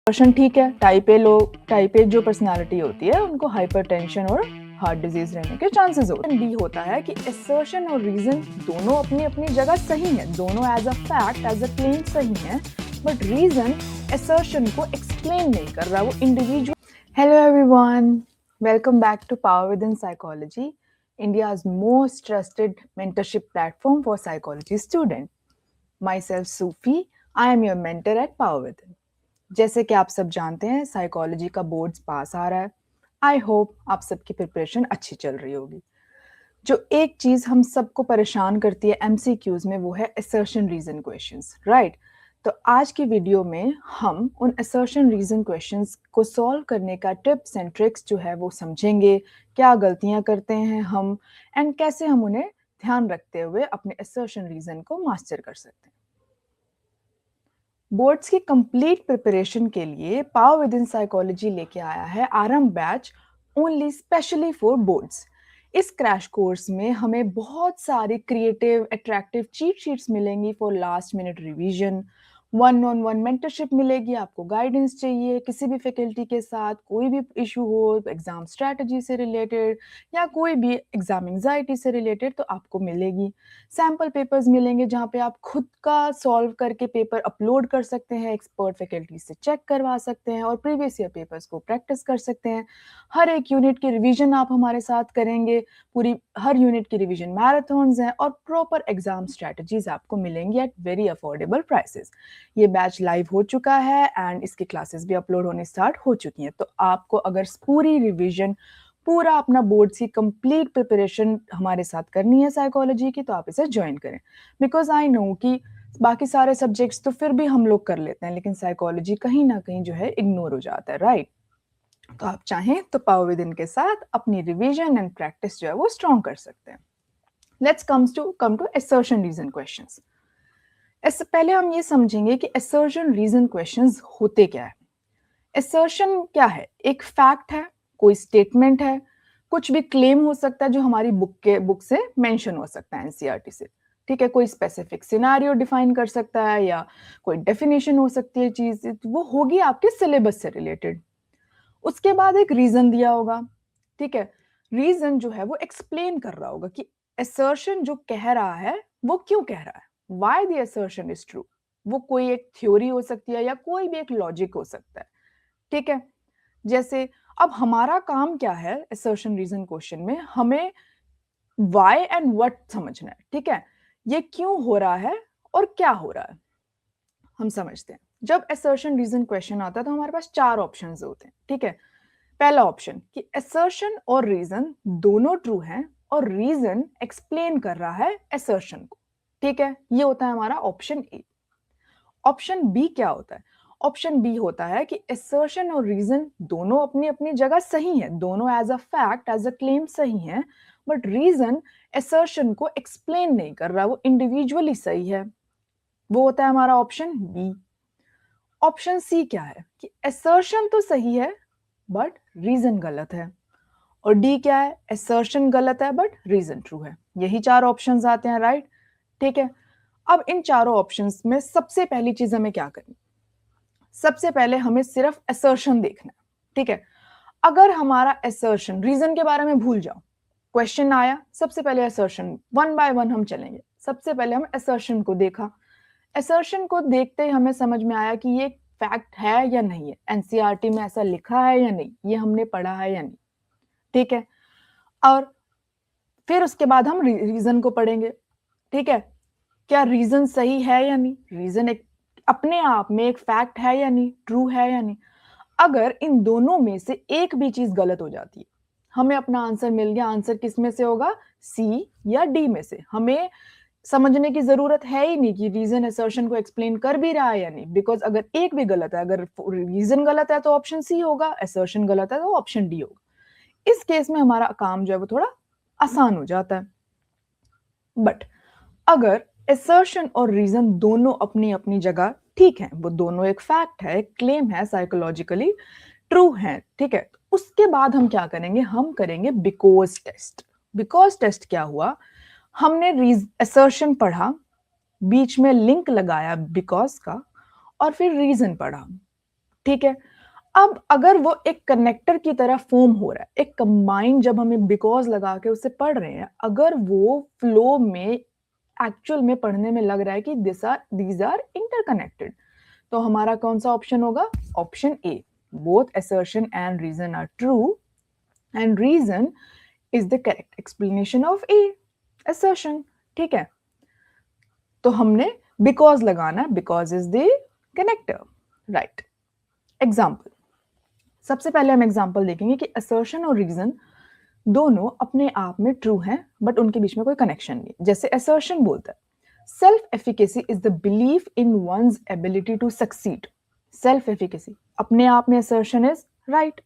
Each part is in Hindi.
पर्सन ठीक है, टाइप ए जो पर्सनालिटी होती है उनको हाइपरटेंशन और हार्ट डिजीज रहने के चांसेस होते हैं। बी होता है कि असर्शन और रीजन दोनों अपनी अपनी जगह सही है, दोनों as a fact as a claim सही है, बट रीजन असर्शन को एक्सप्लेन नहीं कर रहा, वो individual. Hello everyone, welcome back to Power Within Psychology, India's most trusted mentorship platform for psychology student. Myself Sufi, I am your mentor at Power Within. जैसे कि आप सब जानते हैं, साइकोलॉजी का बोर्ड्स पास आ रहा है। आई होप आप सबकी प्रिपरेशन अच्छी चल रही होगी। जो एक चीज हम सबको परेशान करती है एमसीक्यूज में, वो है असर्शन रीजन क्वेश्चंस, राइट? तो आज की वीडियो में हम उन असर्शन रीजन क्वेश्चंस को सॉल्व करने का टिप्स एंड ट्रिक्स जो है वो समझेंगे, क्या गलतियां करते हैं हम, एंड कैसे हम उन्हें ध्यान रखते हुए अपने असर्शन रीजन को मास्टर कर सकते हैं। बोर्ड्स की कंप्लीट प्रिपरेशन के लिए पावर विद इन साइकोलॉजी लेके आया है आरंभ batch, only specially for boards. इस क्रैश कोर्स में हमें बहुत सारी क्रिएटिव अट्रैक्टिव चीट शीट्स मिलेंगी for last minute revision, one on one mentorship मिलेगी। आपको गाइडेंस चाहिए किसी भी फैकल्टी के साथ, कोई भी इशू हो एग्जाम स्ट्रैटेजी से रिलेटेड या कोई भी एग्जाम एंजाइटी से रिलेटेड, तो आपको मिलेगी। सैम्पल पेपर्स मिलेंगे जहाँ पे आप खुद का सॉल्व करके पेपर अपलोड कर सकते हैं, एक्सपर्ट फैकल्टी से चेक करवा सकते हैं और प्रीवियस ईयर पेपर्स को प्रैक्टिस कर सकते हैं। हर एक यूनिट की रिवीजन आप हमारे साथ करेंगे, पूरी हर यूनिट की रिवीजन मैराथन्स हैं और प्रॉपर एग्जाम स्ट्रैटेजीज आपको मिलेंगी एट वेरी अफोर्डेबल प्राइसेस। ये बैच लाइव हो चुका है एंड इसकी क्लासेस भी अपलोड होने स्टार्ट हो चुकी हैं। तो आपको अगर पूरी रिवीजन, पूरा अपना बोर्ड्स की कंप्लीट प्रिपरेशन हमारे साथ करनी है साइकोलॉजी की, तो आप इसे ज्वाइन करें। बिकॉज आई नो कि बाकी सारे सब्जेक्ट्स तो फिर भी हम लोग कर लेते हैं, लेकिन साइकोलॉजी कहीं ना कहीं जो है इग्नोर हो जाता है, राइट? तो आप चाहें तो पावर विद इन के साथ अपनी रिवीजन एंड प्रैक्टिस जो है वो स्ट्रॉन्ग कर सकते हैं। Let's come to assertion reason questions. इससे पहले हम ये समझेंगे कि असर्शन रीजन क्वेश्चंस होते क्या है। असर्शन क्या है? एक फैक्ट है, कोई स्टेटमेंट है, कुछ भी क्लेम हो सकता है जो हमारी बुक से मेंशन हो सकता है, एनसीईआरटी से। ठीक है, कोई स्पेसिफिक सिनेरियो डिफाइन कर सकता है या कोई डेफिनेशन हो सकती है चीज, वो होगी आपके सिलेबस से रिलेटेड। उसके बाद एक रीजन दिया होगा, ठीक है। रीजन जो है वो एक्सप्लेन कर रहा होगा कि असर्शन जो कह रहा है वो क्यों कह रहा है, why the assertion is true. वो कोई एक थ्योरी हो सकती है या कोई भी एक लॉजिक हो सकता है, ठीक है। जैसे अब हमारा काम क्या है असर्शन रीजन क्वेश्चन में, हमें व्हाई एंड व्हाट समझना है, ठीक है। ये क्यों हो रहा है और क्या हो रहा है, हम समझते हैं। जब असर्शन रीजन क्वेश्चन आता है तो हमारे पास चार ऑप्शंस होते हैं, ठीक है। पहला ऑप्शन कि असर्शन और रीजन दोनों ट्रू हैं और रीजन एक्सप्लेन कर रहा है असर्शन को, ठीक है। ये होता है हमारा ऑप्शन ए। ऑप्शन बी क्या होता है? ऑप्शन बी होता है कि असर्शन और रीजन दोनों अपनी अपनी जगह सही है, दोनों as a fact as a claim सही है, बट रीजन असर्शन को एक्सप्लेन नहीं कर रहा, वो इंडिविजुअली सही है। वो होता है हमारा ऑप्शन बी। ऑप्शन सी क्या है कि असर्शन तो सही है बट रीजन गलत है। और डी क्या है? असर्शन गलत है बट रीजन ट्रू है। यही चार ऑप्शंस आते हैं, राइट? ठीक है। अब इन चारों ऑप्शंस में सबसे पहली चीज हमें क्या करनी? सबसे पहले हमें सिर्फ असर्शन देखना है, ठीक है। अगर हमारा असर्शन, रीजन के बारे में भूल जाओ, क्वेश्चन आया, सबसे पहले असर्शन, वन बाय वन हम चलेंगे। सबसे पहले हम असर्शन को देखा, असर्शन को देखते ही हमें समझ में आया कि ये फैक्ट है या नहीं है, एनसीईआरटी में ऐसा लिखा है या नहीं, ये हमने पढ़ा है या नहीं, ठीक है। और फिर उसके बाद हम रीजन को पढ़ेंगे, ठीक है। क्या रीजन सही है या नहीं, रीजन एक अपने आप में एक फैक्ट है या नहीं, ट्रू है या नहीं। अगर इन दोनों में से एक भी चीज गलत हो जाती है, हमें अपना आंसर मिल गया। आंसर किस में से होगा? सी या डी में से। हमें समझने की जरूरत है ही नहीं कि रीजन असर्शन को एक्सप्लेन कर भी रहा है या नहीं, बिकॉज अगर एक भी गलत है, अगर रीजन गलत है तो ऑप्शन सी होगा, असर्शन गलत है तो ऑप्शन डी होगा। इस केस में हमारा काम जो है वो थोड़ा आसान हो जाता है। बट अगर असर्शन और रीजन दोनों अपनी अपनी जगह ठीक है, वो दोनों एक फैक्ट है, एक क्लेम है, साइकोलॉजिकली ट्रू है, ठीक है, उसके बाद हम क्या करेंगे? हम करेंगे बिकॉज टेस्ट। बिकॉज टेस्ट क्या हुआ? हमने असर्शन पढ़ा, बीच में लिंक लगाया बिकॉज का, और फिर रीजन पढ़ा, ठीक है? अब अगर वो एक कनेक्टर की तरह फ़ॉर्म हो रहा है, एक कंबाइन जब हमें बिकॉज़ लगा के उसे पढ़ रहे हैं, अगर वो फ्लो में एक्चुअल में पढ़ने में लग रहा है कि दीज़ आर इंटरकनेक्टेड, तो हमारा कौन-सा ऑप्शन होगा? Option A, both assertion and reason are true and reason is the correct explanation of A, assertion, ठीक है? तो हमने बिकॉज़ लगाना है, because is the connector, right? Example, सबसे पहले हम एग्ज़ाम्पल देखेंगे कि असर्शन और रीज़न दोनों अपने आप में ट्रू हैं, बट उनके बीच में कोई कनेक्शन नहीं है। जैसे असर्शन बोलता है, self efficacy is the belief in one's ability to succeed. Self efficacy, अपने आप में assertion is right.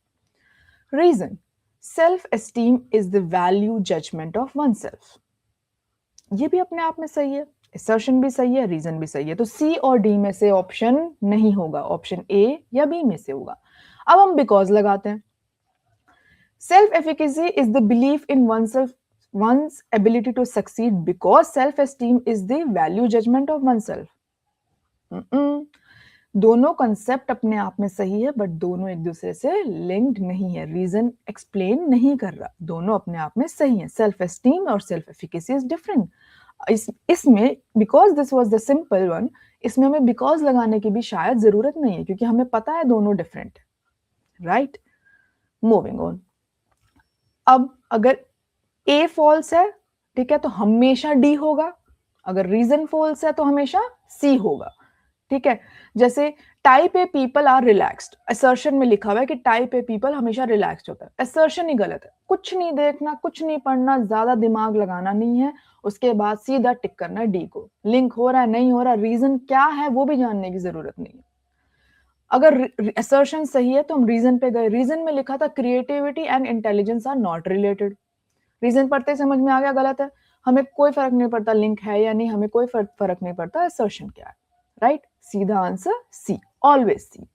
Reason, self esteem is the value judgement of oneself. ये भी अपने आप में सही है, असर्शन भी सही है, रीज़न भी सही है। तो सी और डी में से ऑप्शन नहीं होगा, ऑप्शन ए या बी में से होगा। अब हम बिकॉज़ लगाते हैं। Self-efficacy is the belief in one's ability to succeed because self-esteem is the value judgment of oneself. दोनों कंसेप्ट अपने आप में सही है, बट दोनों एक दूसरे से लिंक्ड नहीं है। रीजन एक्सप्लेन नहीं कर रहा, दोनों अपने आप में सही है। सेल्फ एस्टीम और सेल्फ एफिकेसी इज डिफरेंट। इसमें because this was the simple one, इसमें हमें बिकॉज लगाने की भी शायद जरूरत नहीं है, क्योंकि हमें पता है दोनों डिफरेंट है, राइट? Moving on. अब अगर ए फॉल्स है, ठीक है, तो हमेशा डी होगा। अगर रीजन फॉल्स है तो हमेशा सी होगा, ठीक है? जैसे type A people are relaxed, assertion में लिखा हुआ है कि टाइप ए पीपल हमेशा रिलैक्स्ड होता है। असर्शन ही गलत है। कुछ नहीं देखना, कुछ नहीं पढ़ना, ज्यादा दिमाग लगाना नहीं है, उसके बाद सीधा टिक करना है डी को। लिंक हो रहा है, नहीं हो रहा, रीजन क्या है वो भी जानने की जरूरत नहीं है। अगर असर्शन सही है तो हम रीजन पे गए। रीजन में लिखा था creativity and intelligence are not related. Reason पढ़ते समझ में आ गया गलत है, हमें कोई फर्क नहीं पड़ता लिंक है या नहीं, हमें कोई फर्क नहीं पड़ता असर्शन क्या है, राइट? सीधा आंसर सी, ऑलवेज सी।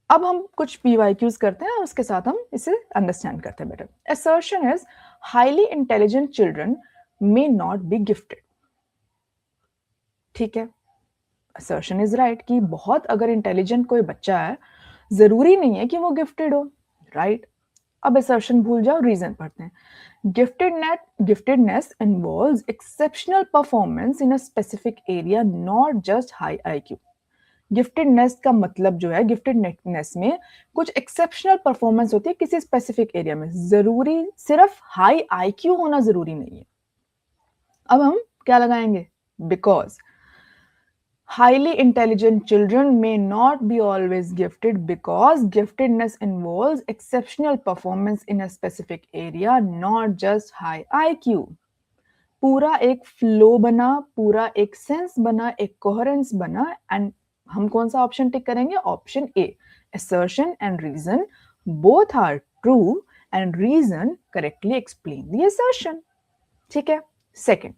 अब हम कुछ पीवाईक्यूज करते हैं और उसके साथ हम इसे अंडरस्टैंड करते हैं better. Assertion is highly intelligent children may not be gifted, ठीक है? असर्शन इज राइट कि बहुत अगर इंटेलिजेंट कोई बच्चा है, जरूरी नहीं है कि वो गिफ्टेड हो, राइट? अब असर्शन भूल जाओ, रीजन पढ़ते हैं। Giftedness involves exceptional performance in a specific area, not just high IQ. Giftedness का मतलब जो है, गिफ्टेडनेस में कुछ एक्सेप्शनल परफॉर्मेंस होती है किसी स्पेसिफिक एरिया में, जरूरी सिर्फ हाई आईक्यू होना जरूरी नहीं है। अब हम क्या लगाएंगे? Because highly intelligent children may not be always gifted because giftedness involves exceptional performance in a specific area, not just high IQ. पूरा एक फ्लो बना, पूरा एक सेंस बना, एक कोहेरेंस बना, एंड हम कौन सा ऑप्शन टिक करेंगे? Option A, assertion and reason both are true and reason correctly explain the assertion, ठीक है? सेकेंड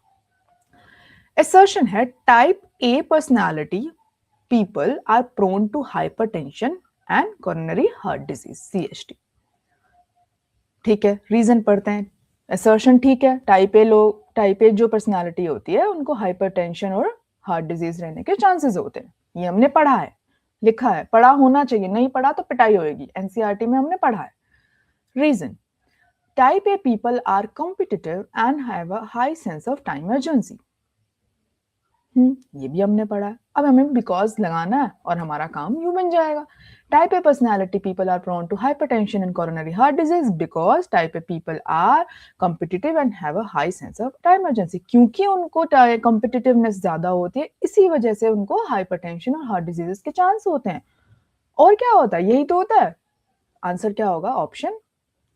assertion है type A personality people are prone to hypertension and coronary heart disease, CHD, ठीक है? रीजन पढ़ते हैं। assertion ठीक है, टाइप ए जो पर्सनालिटी होती है उनको हाइपरटेंशन और हार्ट डिजीज रहने के चांसेस होते हैं, ये हमने पढ़ा है, लिखा है, पढ़ा होना चाहिए, नहीं पढ़ा तो पिटाई होगी, NCERT में हमने पढ़ा है। Reason, type A people are competitive and have a high sense of time urgency, ये भी हमने पढ़ा है। अब हमें बिकॉज लगाना है और हमारा काम यूं बन जाएगा। Type A personality people are prone to hypertension and coronary heart disease because type A people are competitive and have a high sense of time urgency, क्योंकि उनको कॉम्पिटिटिवनेस ज्यादा होती है, इसी वजह से उनको हाइपरटेंशन और हार्ट डिजीजेस के चांस होते हैं। और क्या होता है? यही तो होता है। आंसर क्या होगा? Option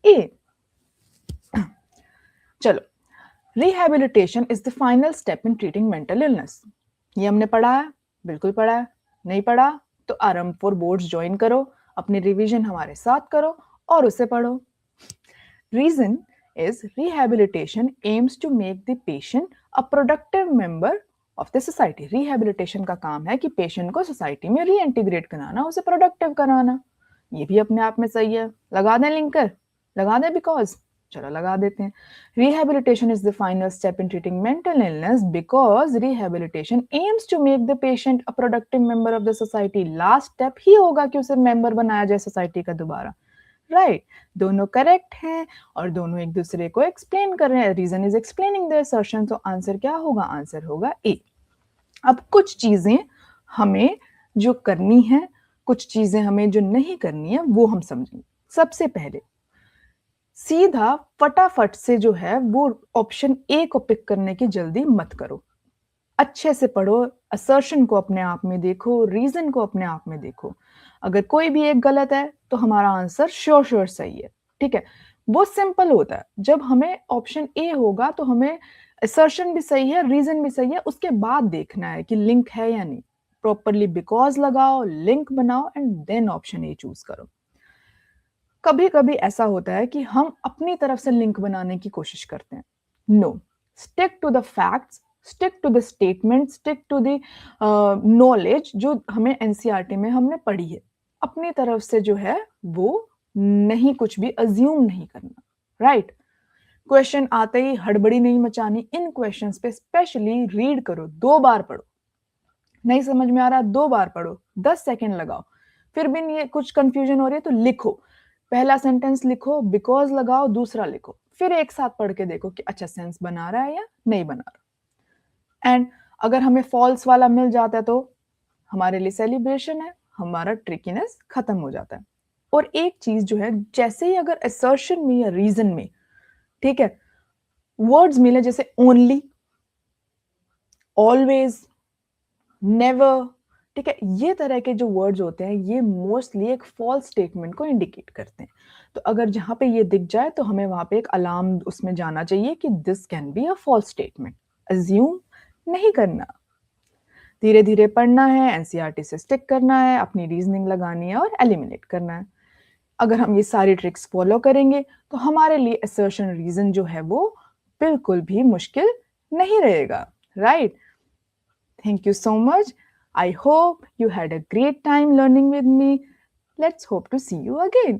A. चलो, rehabilitation is the final step in treating mental illness, ये हमने पढ़ा है, बिल्कुल पढ़ा है। नहीं पढ़ा तो आरएम फॉर बोर्ड्स ज्वाइन करो, अपनी रिवीजन हमारे साथ करो और उसे पढ़ो। Reason is rehabilitation aims to make the patient a productive member of the society. Rehabilitation का काम है कि पेशेंट को सोसाइटी में रीइंटीग्रेट कराना, उसे प्रोडक्टिव कराना। ये भी अपने आप में सही है। लगा दें लिंकर, लगा दें बिकॉज, चलो लगा देते हैं। Rehabilitation is the final step in treating mental illness because rehabilitation aims to make the patient a productive member of the society. Last step ही होगा कि उसे मेंबर बनाया जाए सोसाइटी का दोबारा, राइट दोनों करेक्ट हैं और दोनों एक दूसरे को एक्सप्लेन कर रहे हैं। Reason is explaining the assertion, तो आंसर क्या होगा? आंसर होगा ए। अब कुछ चीजें हमें जो करनी है, कुछ चीजें हमें जो नहीं करनी है, वो हम समझेंगे। सबसे पहले सीधा फटाफट से जो है वो ऑप्शन ए को पिक करने की जल्दी मत करो। अच्छे से पढ़ो, असर्शन को अपने आप में देखो, रीजन को अपने आप में देखो। अगर कोई भी एक गलत है तो हमारा आंसर श्योर सही है, ठीक है। वो सिंपल होता है, जब हमें ऑप्शन ए होगा तो हमें असर्शन भी सही है, रीजन भी सही है, उसके बाद देखना है कि लिंक है या नहीं। प्रॉपरली बिकॉज लगाओ, लिंक बनाओ and then option A choose करो। कभी कभी ऐसा होता है कि हम अपनी तरफ से लिंक बनाने की कोशिश करते हैं। No, stick to the facts, stick to the statement, stick to the knowledge जो हमें एनसीईआरटी में हमने पढ़ी है। अपनी तरफ से जो है वो नहीं, कुछ भी अज्यूम नहीं करना, राइट। क्वेश्चन आते ही हड़बड़ी नहीं मचानी। इन क्वेश्चंस पे स्पेशली रीड करो, 2 बार पढ़ो। नहीं समझ में आ रहा, 2 बार पढ़ो, 10 सेकेंड लगाओ। फिर भी नहीं कुछ कंफ्यूजन हो रही है तो लिखो, पहला सेंटेंस लिखो, बिकॉज लगाओ, दूसरा लिखो, फिर एक साथ पढ़ के देखो कि अच्छा सेंस बना रहा है या नहीं बना रहा। एंड अगर हमें फॉल्स वाला मिल जाता है तो हमारे लिए सेलिब्रेशन है, हमारा ट्रिकीनेस खत्म हो जाता है। और एक चीज जो है, जैसे ही अगर असर्शन में या रीजन में, ठीक है, वर्ड्स मिले जैसे ओनली, ऑलवेज, नेवर, ठीक है, ये तरह के जो वर्ड्स होते हैं ये मोस्टली एक फॉल्स स्टेटमेंट को इंडिकेट करते हैं। तो अगर जहां पे ये दिख जाए तो हमें वहां पे एक अलार्म उसमें जाना चाहिए कि this can be a false statement. Assume नहीं करना, धीरे धीरे पढ़ना है, एनसीईआरटी से स्टिक करना है, अपनी रीजनिंग लगानी है और एलिमिनेट करना है। अगर हम ये सारी ट्रिक्स फॉलो करेंगे तो हमारे लिए असर्शन रीजन जो है वो बिल्कुल भी मुश्किल नहीं रहेगा, right. Thank you so much. I hope you had a great time learning with me. Let's hope to see you again.